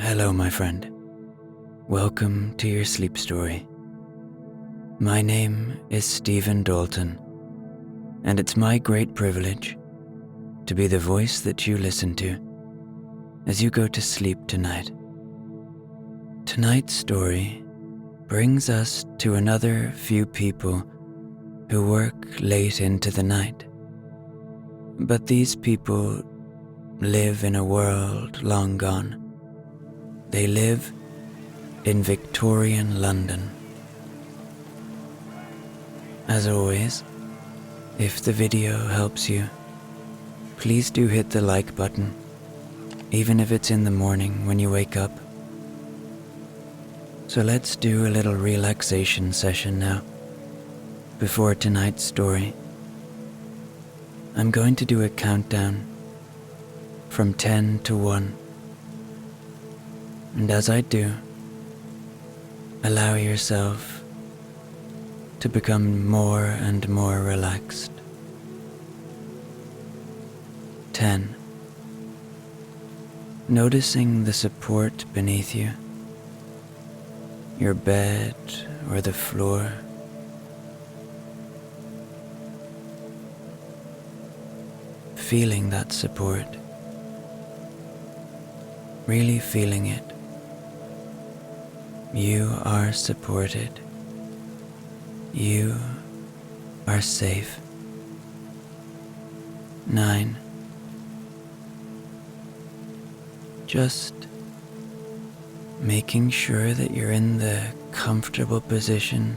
Hello, my friend. Welcome to your sleep story. My name is Stephen Dalton, and it's my great privilege to be the voice that you listen to as you go to sleep tonight. Tonight's story brings us to another few people who work late into the night. But these people live in a world long gone. They live in Victorian London. As always, if the video helps you, please do hit the like button, even if it's in the morning when you wake up. So let's do a little relaxation session now, before tonight's story. I'm going to do a countdown from 10 to 1. And as I do, allow yourself to become more and more relaxed. 10. Noticing the support beneath you, your bed or the floor. Feeling that support, really feeling it. You are supported. You are safe. 9. Just making sure that you're in the comfortable position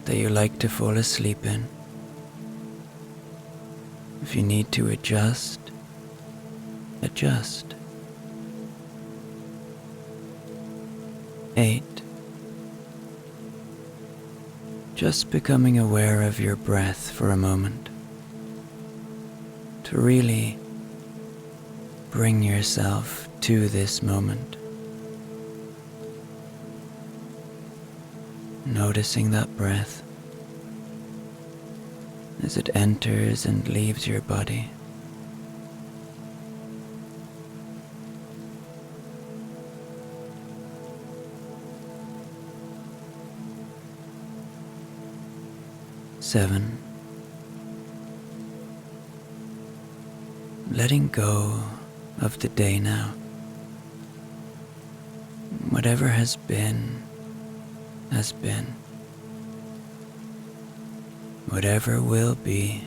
that you like to fall asleep in. If you need to adjust, adjust. 8. Just becoming aware of your breath for a moment, to really bring yourself to this moment. Noticing that breath as it enters and leaves your body. 7. Letting go of the day now. Whatever has been, has been. Whatever will be,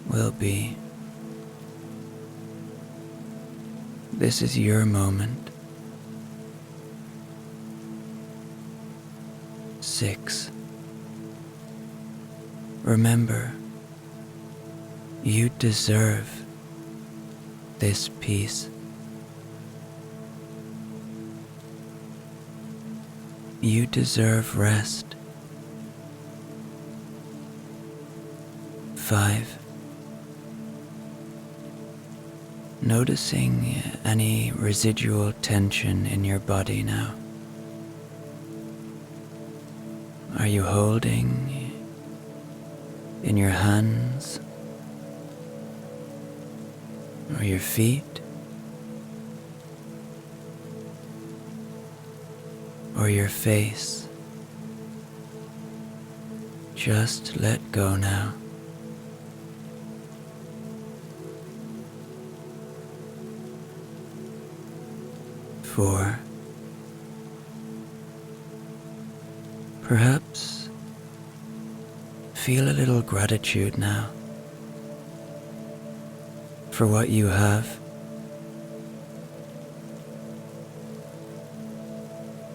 will be. This is your moment. 6. Remember, you deserve this peace. You deserve rest. 5. Noticing any residual tension in your body now. Are you holding in your hands or your feet or your face? Just let go now. 4. Perhaps feel a little gratitude now for what you have.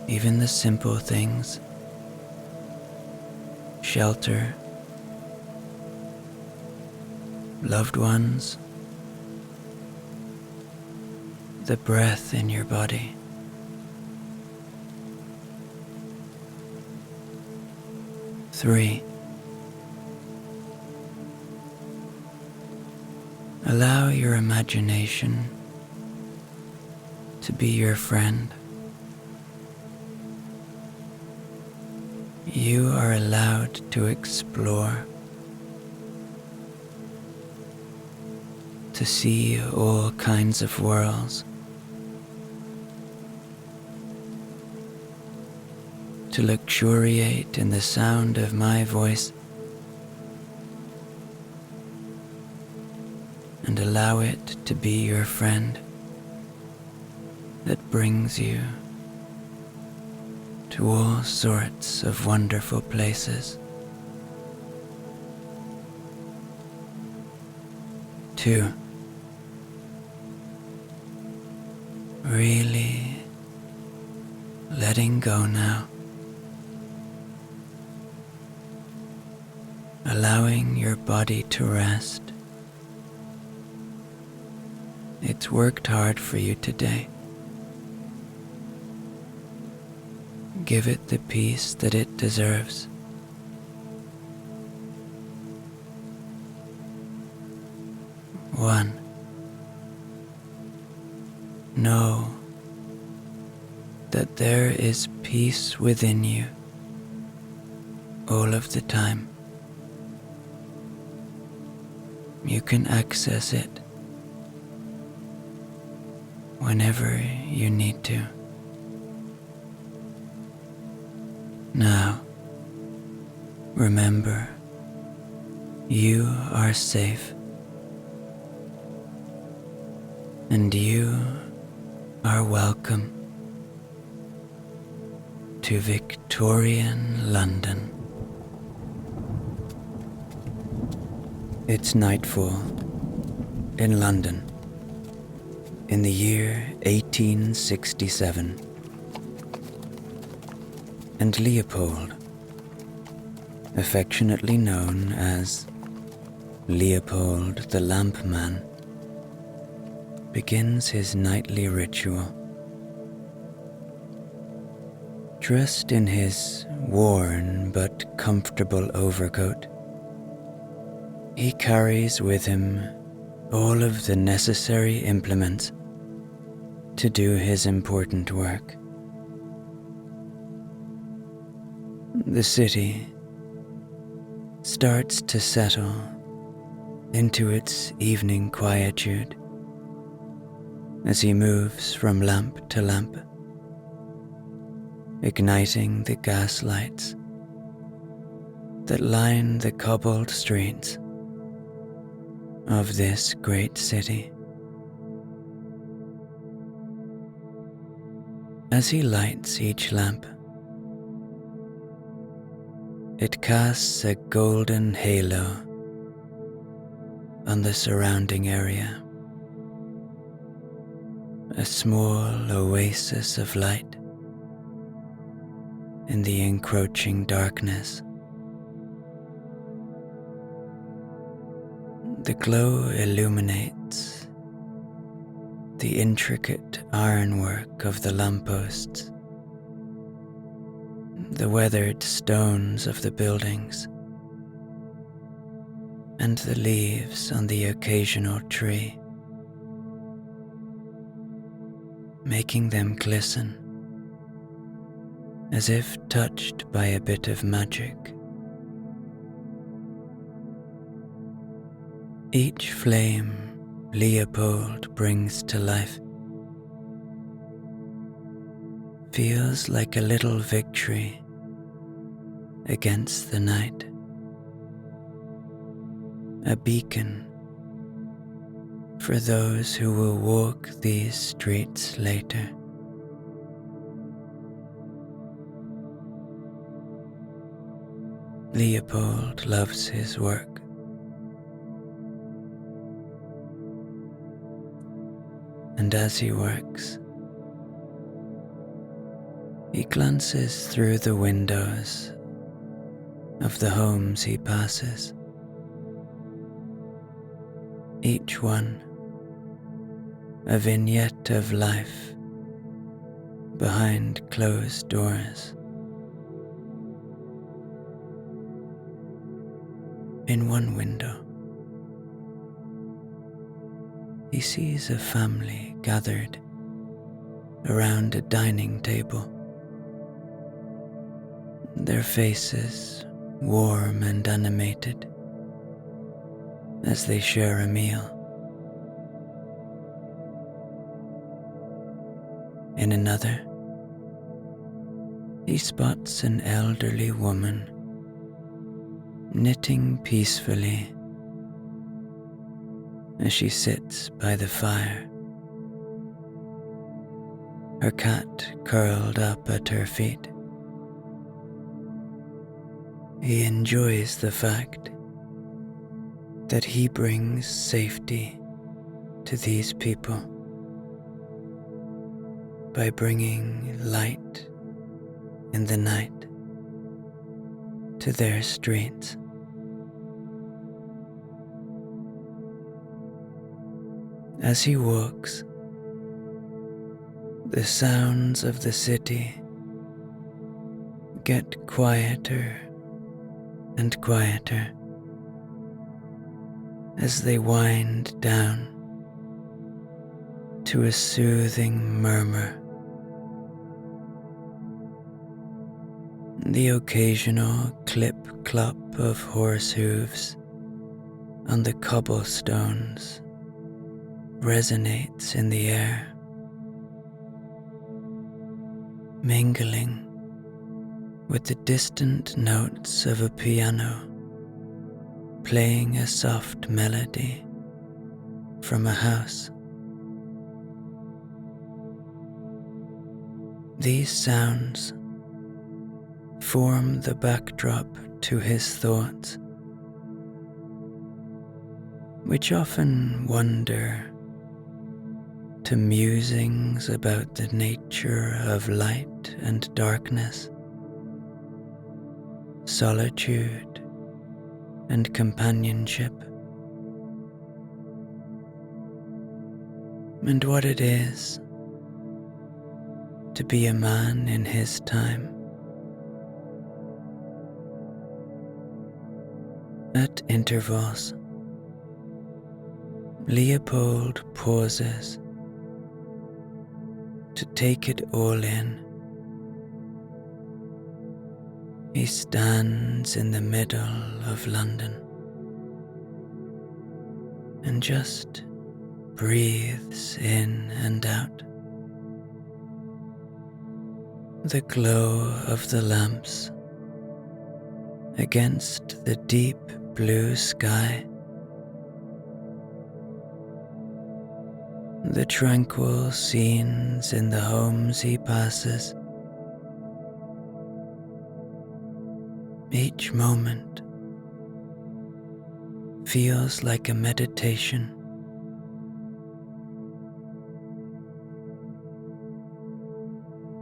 Even the simple things. Shelter, loved ones, the breath in your body. 3. Allow your imagination to be your friend. You are allowed to explore, to see all kinds of worlds to luxuriate in the sound of my voice and allow it to be your friend that brings you to all sorts of wonderful places. 2. Really letting go now. Allowing your body to rest. It's worked hard for you today. Give it the peace that it deserves. 1. Know that there is peace within you all of the time. You can access it whenever you need to. Now, remember, you are safe, and you are welcome to Victorian London. It's nightfall in London in the year 1867, and Leopold, affectionately known as Leopold the Lamp Man, begins his nightly ritual. Dressed in his worn but comfortable overcoat, he carries with him all of the necessary implements to do his important work. The city starts to settle into its evening quietude as he moves from lamp to lamp, igniting the gas lights that line the cobbled streets of this great city. As he lights each lamp, it casts a golden halo on the surrounding area, a small oasis of light in the encroaching darkness. The glow illuminates the intricate ironwork of the lampposts, the weathered stones of the buildings, and the leaves on the occasional tree, making them glisten as if touched by a bit of magic. Each flame Leopold brings to life feels like a little victory against the night, a beacon for those who will walk these streets later. Leopold loves his work. And as he works, he glances through the windows of the homes he passes, each one a vignette of life behind closed doors. In one window, he sees a family gathered around a dining table, their faces warm and animated as they share a meal. In another, he spots an elderly woman knitting peacefully as she sits by the fire, her cat curled up at her feet. He enjoys the fact that he brings safety to these people by bringing light in the night to their streets. As he walks, the sounds of the city get quieter and quieter as they wind down to a soothing murmur. The occasional clip-clop of horse hooves on the cobblestones resonates in the air, mingling with the distant notes of a piano playing a soft melody from a house. These sounds form the backdrop to his thoughts, which often wander to musings about the nature of light and darkness, solitude and companionship, and what it is to be a man in his time. At intervals, Leopold pauses to take it all in. He stands in the middle of London and just breathes in and out. The glow of the lamps against the deep blue sky, the tranquil scenes in the homes he passes. Each moment feels like a meditation.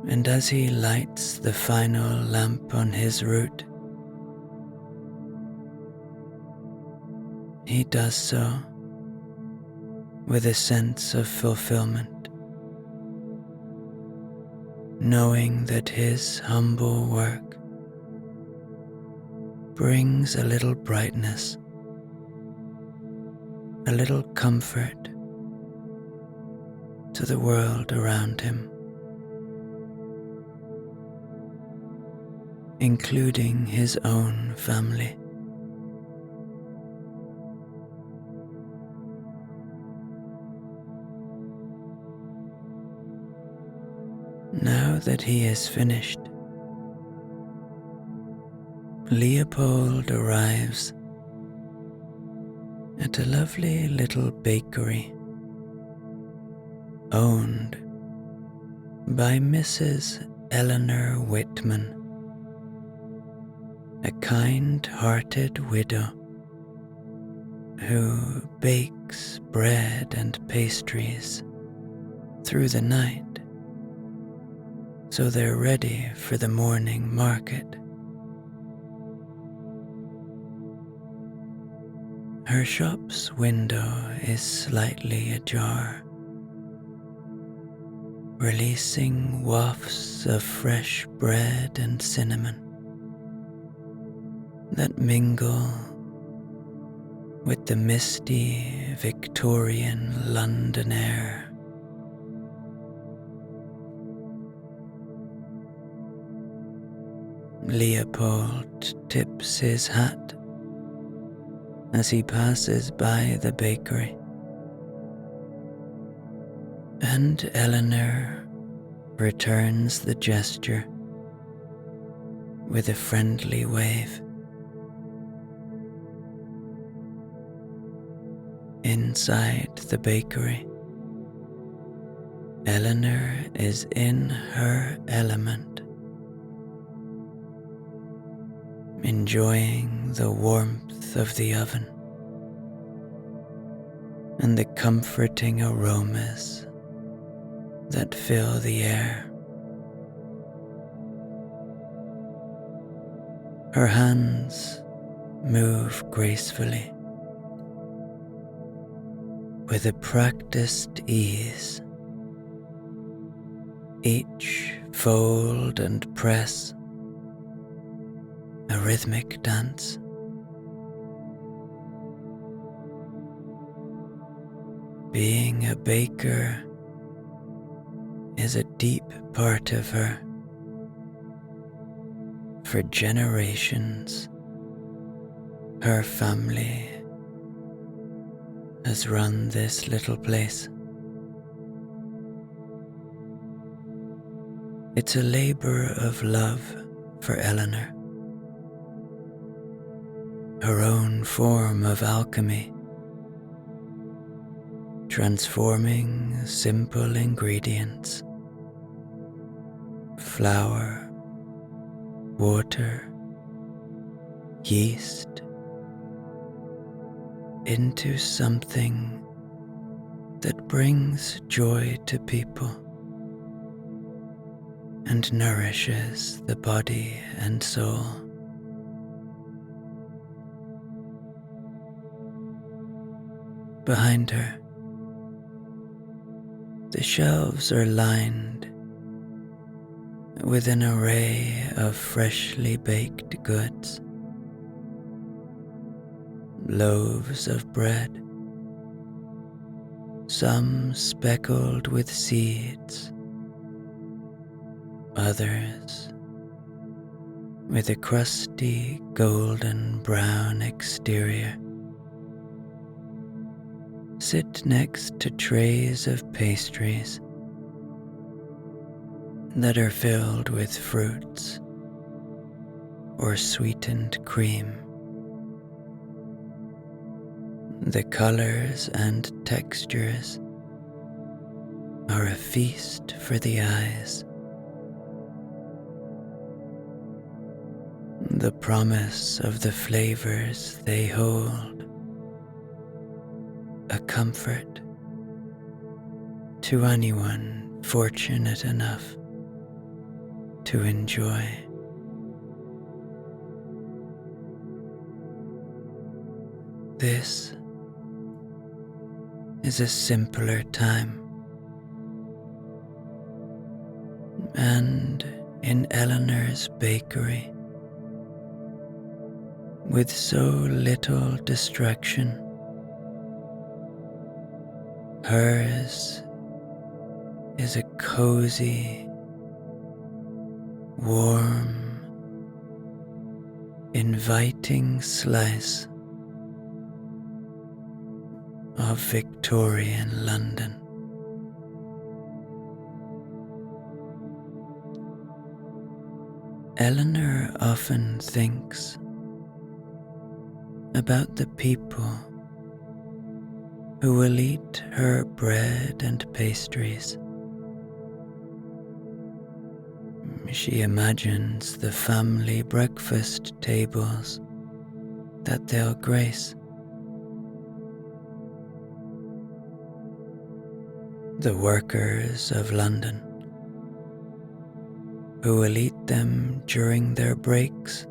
And as he lights the final lamp on his route, he does so with a sense of fulfillment, knowing that his humble work brings a little brightness, a little comfort to the world around him, including his own family. Now that he is finished, Leopold arrives at a lovely little bakery owned by Mrs. Eleanor Whitman, a kind-hearted widow who bakes bread and pastries through the night so they're ready for the morning market. Her shop's window is slightly ajar, releasing wafts of fresh bread and cinnamon that mingle with the misty Victorian London air. Leopold tips his hat as he passes by the bakery, and Eleanor returns the gesture with a friendly wave. Inside the bakery, Eleanor is in her element, enjoying the warmth of the oven and the comforting aromas that fill the air. Her hands move gracefully with a practiced ease. Each fold and press a rhythmic dance. Being a baker is a deep part of her. For generations, her family has run this little place. It's a labor of love for Eleanor, her own form of alchemy, transforming simple ingredients, flour, water, yeast, into something that brings joy to people and nourishes the body and soul. Behind her, the shelves are lined with an array of freshly baked goods. Loaves of bread, some speckled with seeds, others with a crusty golden brown exterior, sit next to trays of pastries that are filled with fruits or sweetened cream. The colors and textures are a feast for the eyes. The promise of the flavors they hold, a comfort to anyone fortunate enough to enjoy. This is a simpler time, and in Eleanor's bakery, with so little distraction, hers is a cozy, warm, inviting slice of Victorian London. Eleanor often thinks about the people who will eat her bread and pastries. She imagines the family breakfast tables that they'll grace. The workers of London who will eat them during their breaks.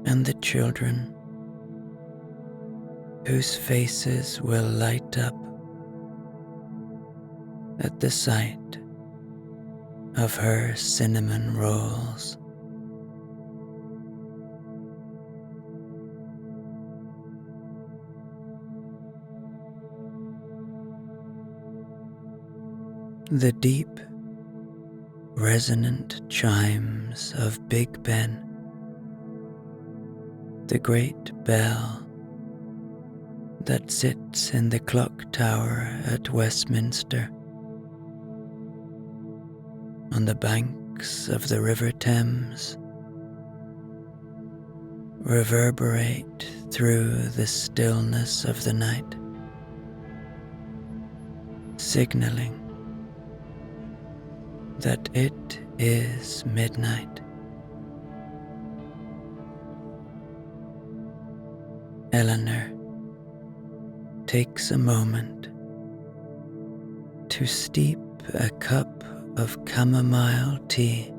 And the children whose faces will light up at the sight of her cinnamon rolls. The deep, resonant chimes of Big Ben, the great bell that sits in the clock tower at Westminster, on the banks of the River Thames reverberate through the stillness of the night, signaling that it is midnight. Eleanor takes a moment to steep a cup of chamomile tea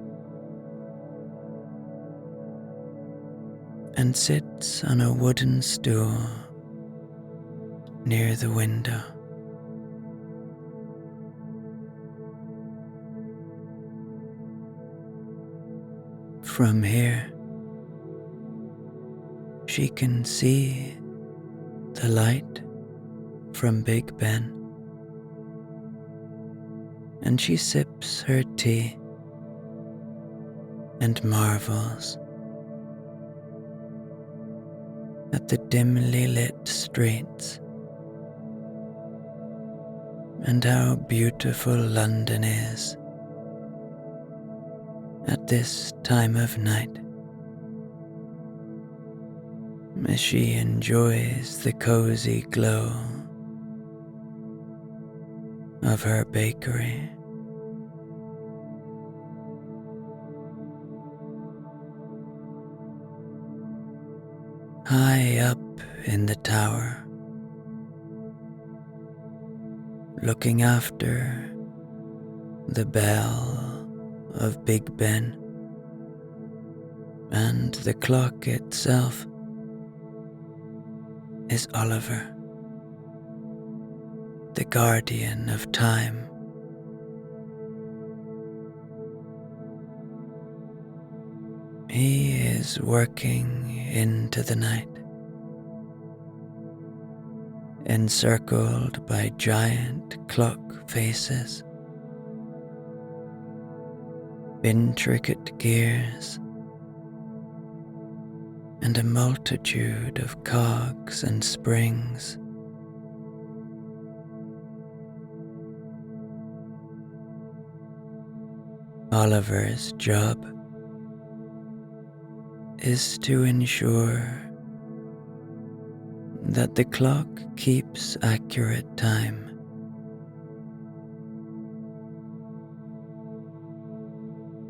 and sits on a wooden stool near the window. From here, she can see the light from Big Ben, and she sips her tea and marvels at the dimly lit streets and how beautiful London is at this time of night, as she enjoys the cozy glow of her bakery. High up in the tower, looking after the bell of Big Ben and the clock itself, is Oliver, the guardian of time. He is working into the night, encircled by giant clock faces, intricate gears, and a multitude of cogs and springs. Oliver's job is to ensure that the clock keeps accurate time.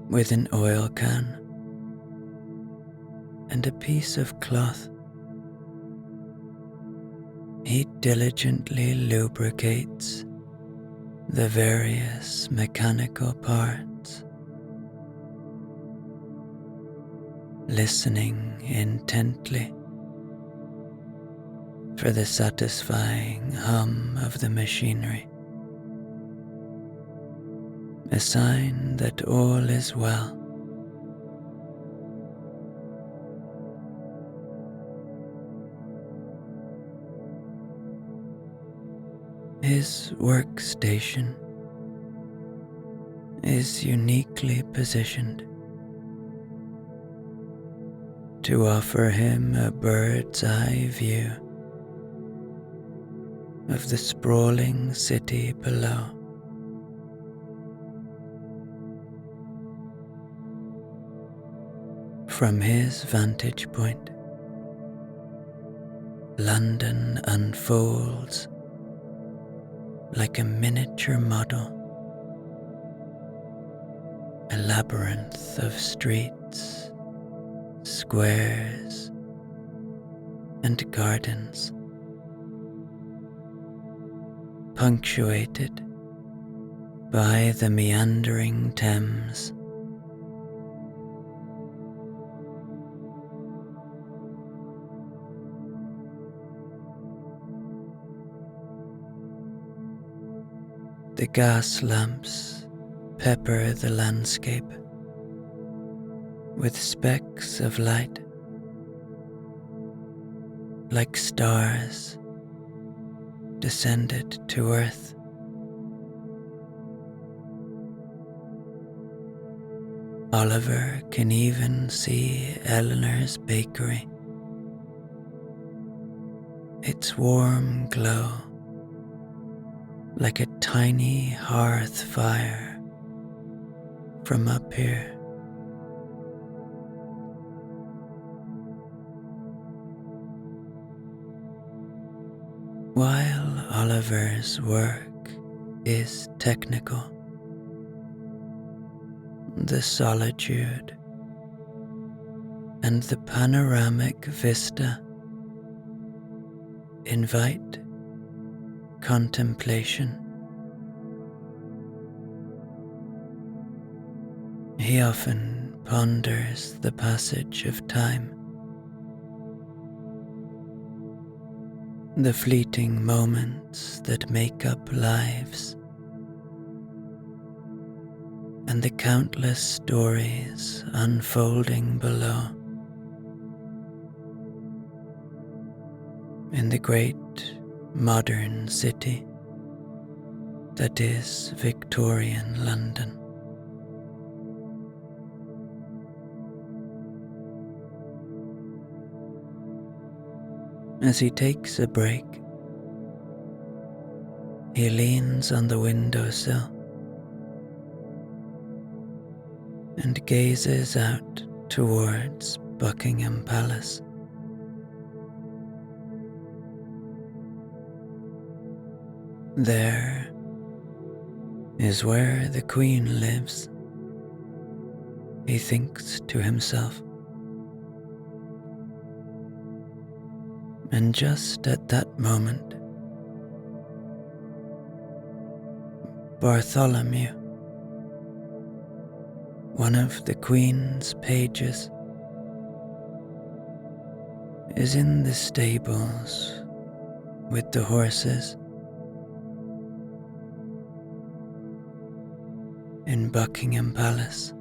With an oil can and a piece of cloth, he diligently lubricates the various mechanical parts, listening intently for the satisfying hum of the machinery, a sign that all is well. His workstation is uniquely positioned to offer him a bird's eye view of the sprawling city below. From his vantage point, London unfolds like a miniature model, a labyrinth of streets, squares, and gardens, punctuated by the meandering Thames. The gas lamps pepper the landscape with specks of light, like stars descended to earth. Oliver can even see Eleanor's bakery, its warm glow like a tiny hearth fire from up here. While Oliver's work is technical, the solitude and the panoramic vista invite contemplation. He often ponders the passage of time, the fleeting moments that make up lives, and the countless stories unfolding below. In the great modern city that is Victorian London. As he takes a break, he leans on the windowsill and gazes out towards Buckingham Palace. There is where the Queen lives, he thinks to himself. And just at that moment, Bartholomew, one of the Queen's pages, is in the stables with the horses in Buckingham Palace.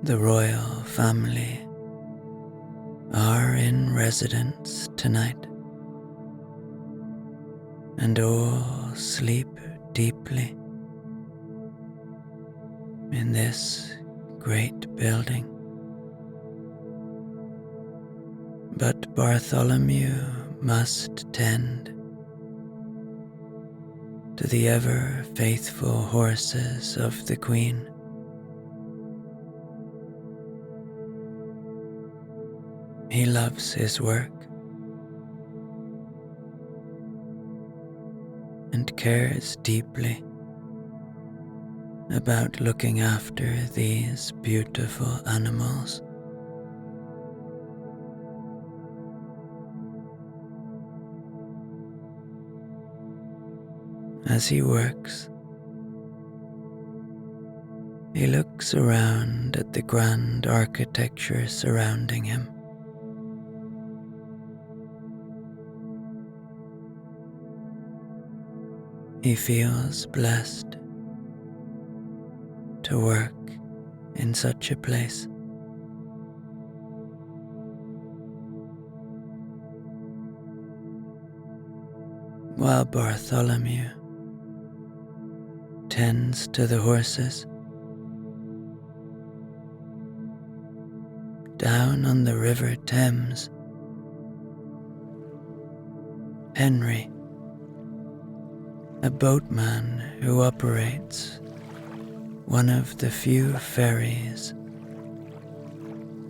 The royal family are in residence tonight, and all sleep deeply in this great building. But Bartholomew must tend to the ever faithful horses of the Queen. He loves his work and cares deeply about looking after these beautiful animals. As he works, he looks around at the grand architecture surrounding him. He feels blessed to work in such a place. While Bartholomew tends to the horses, down on the River Thames, Henry, a boatman who operates one of the few ferries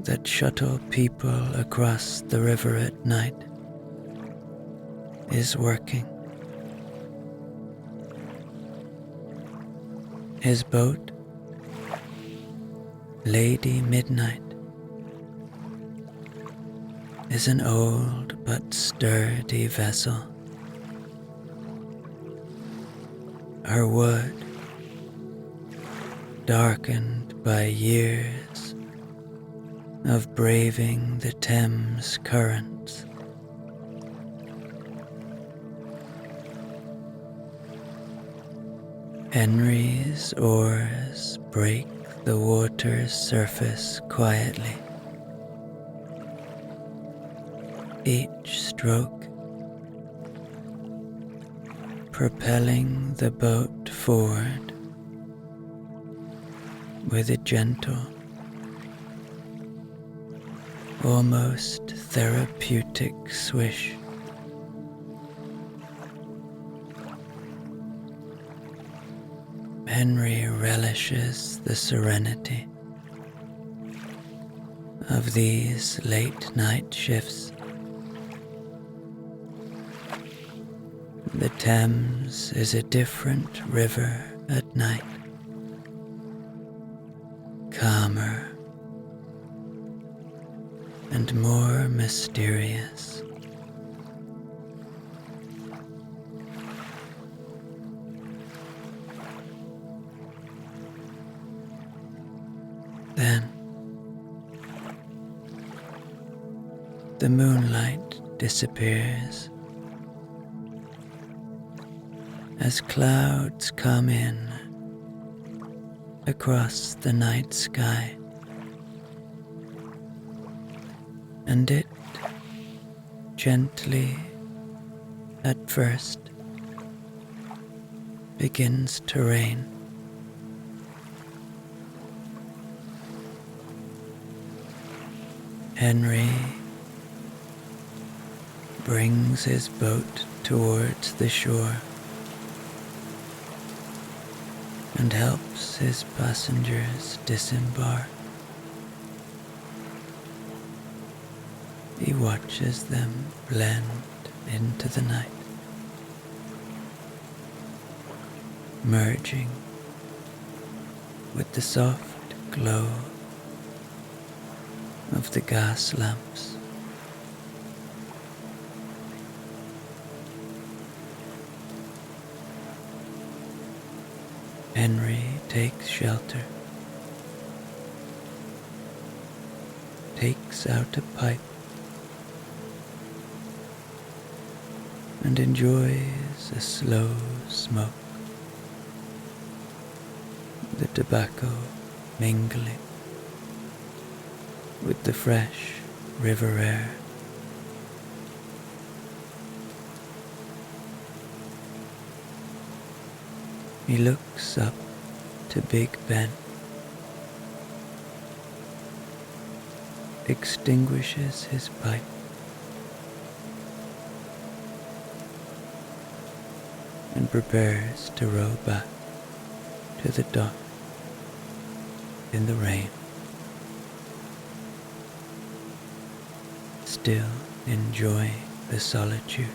that shuttle people across the river at night, is working. His boat, Lady Midnight, is an old but sturdy vessel. Her wood, darkened by years of braving the Thames currents, Henry's oars break the water's surface quietly. Each stroke propelling the boat forward with a gentle, almost therapeutic swish. Henry relishes the serenity of these late night shifts. The Thames is a different river at night, calmer and more mysterious. Then the moonlight disappears as clouds come in across the night sky, and it gently at first begins to rain. Henry brings his boat towards the shore and helps his passengers disembark. He watches them blend into the night, merging with the soft glow of the gas lamps. Henry takes shelter, takes out a pipe, and enjoys a slow smoke, the tobacco mingling with the fresh river air. He looks up to Big Ben, extinguishes his pipe, and prepares to row back to the dock in the rain, still enjoying the solitude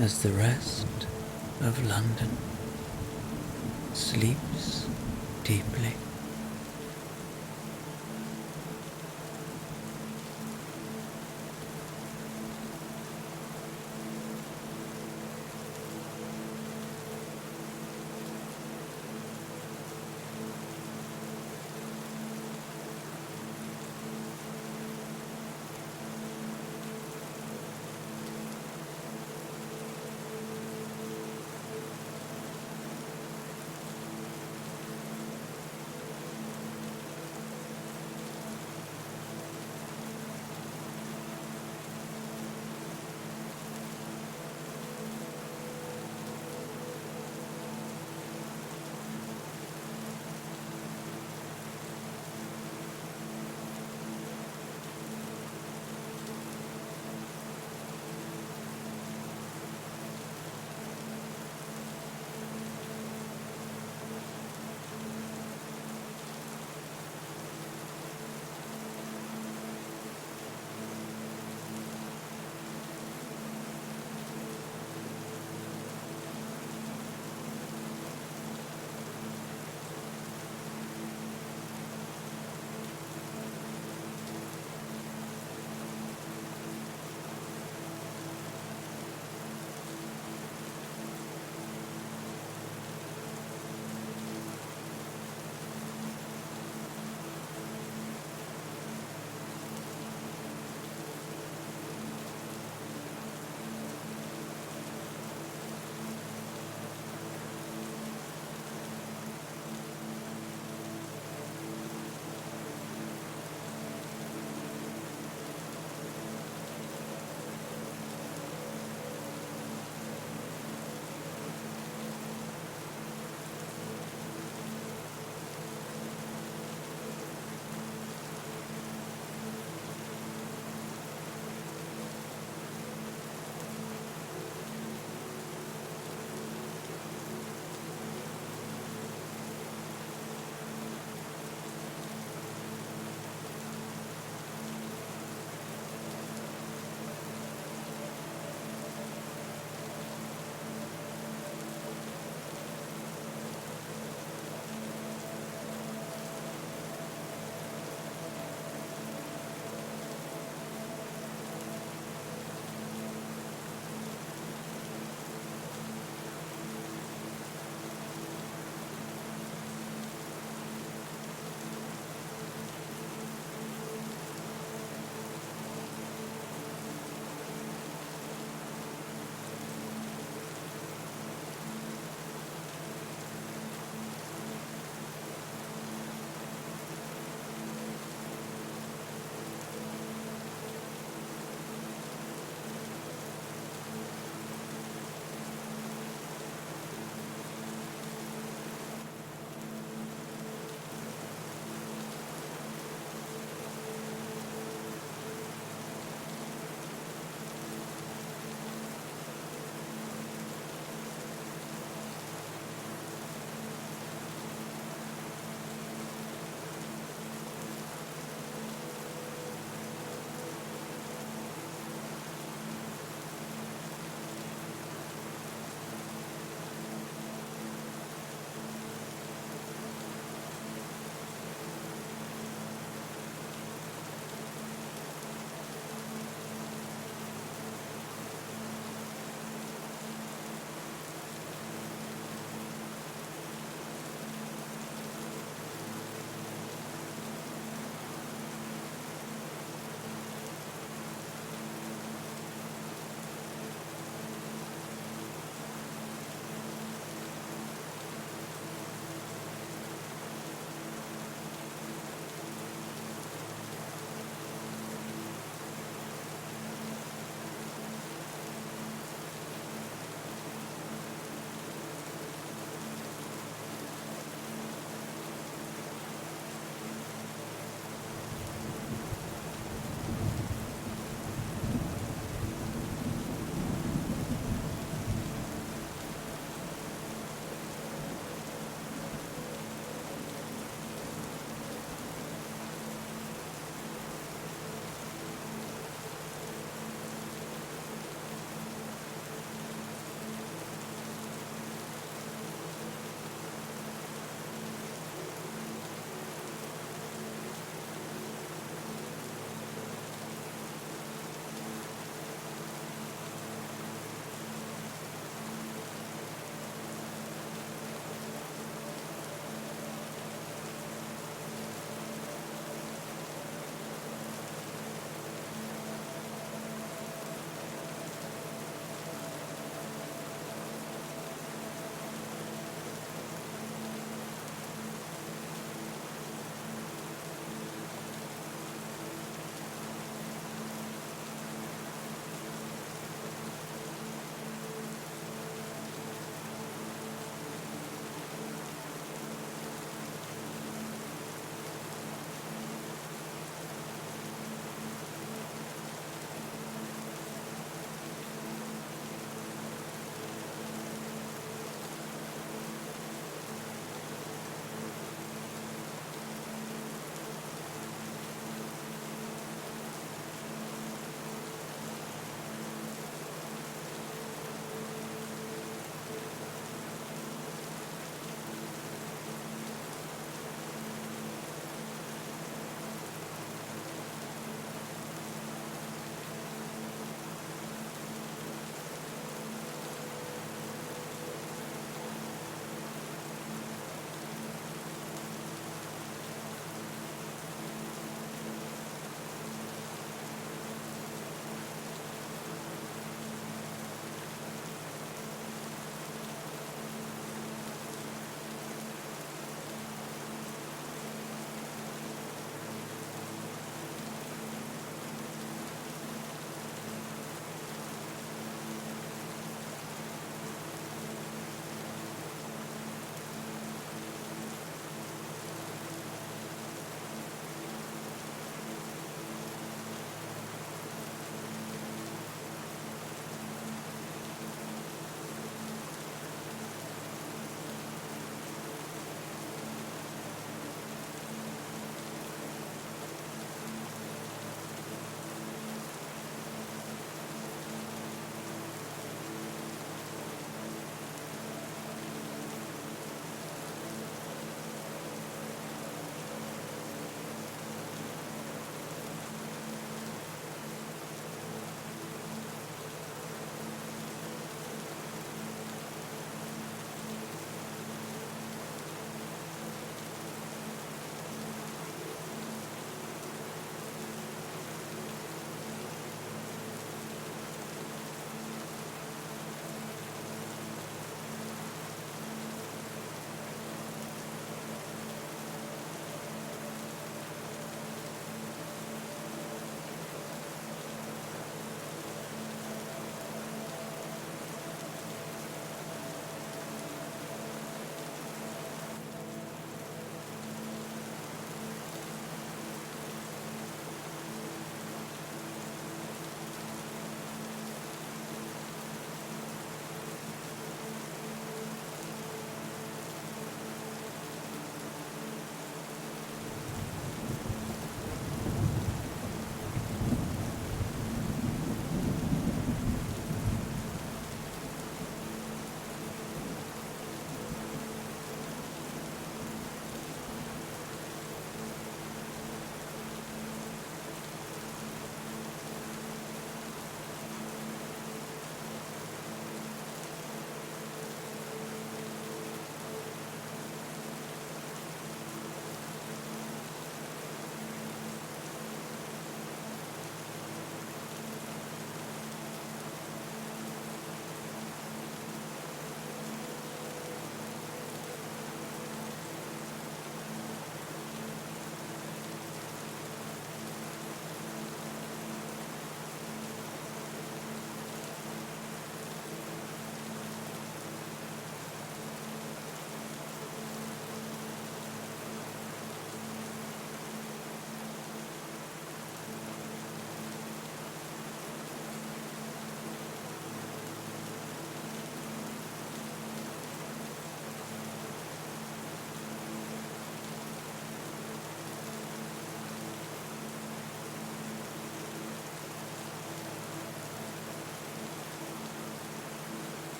as the rest of London sleeps deeply.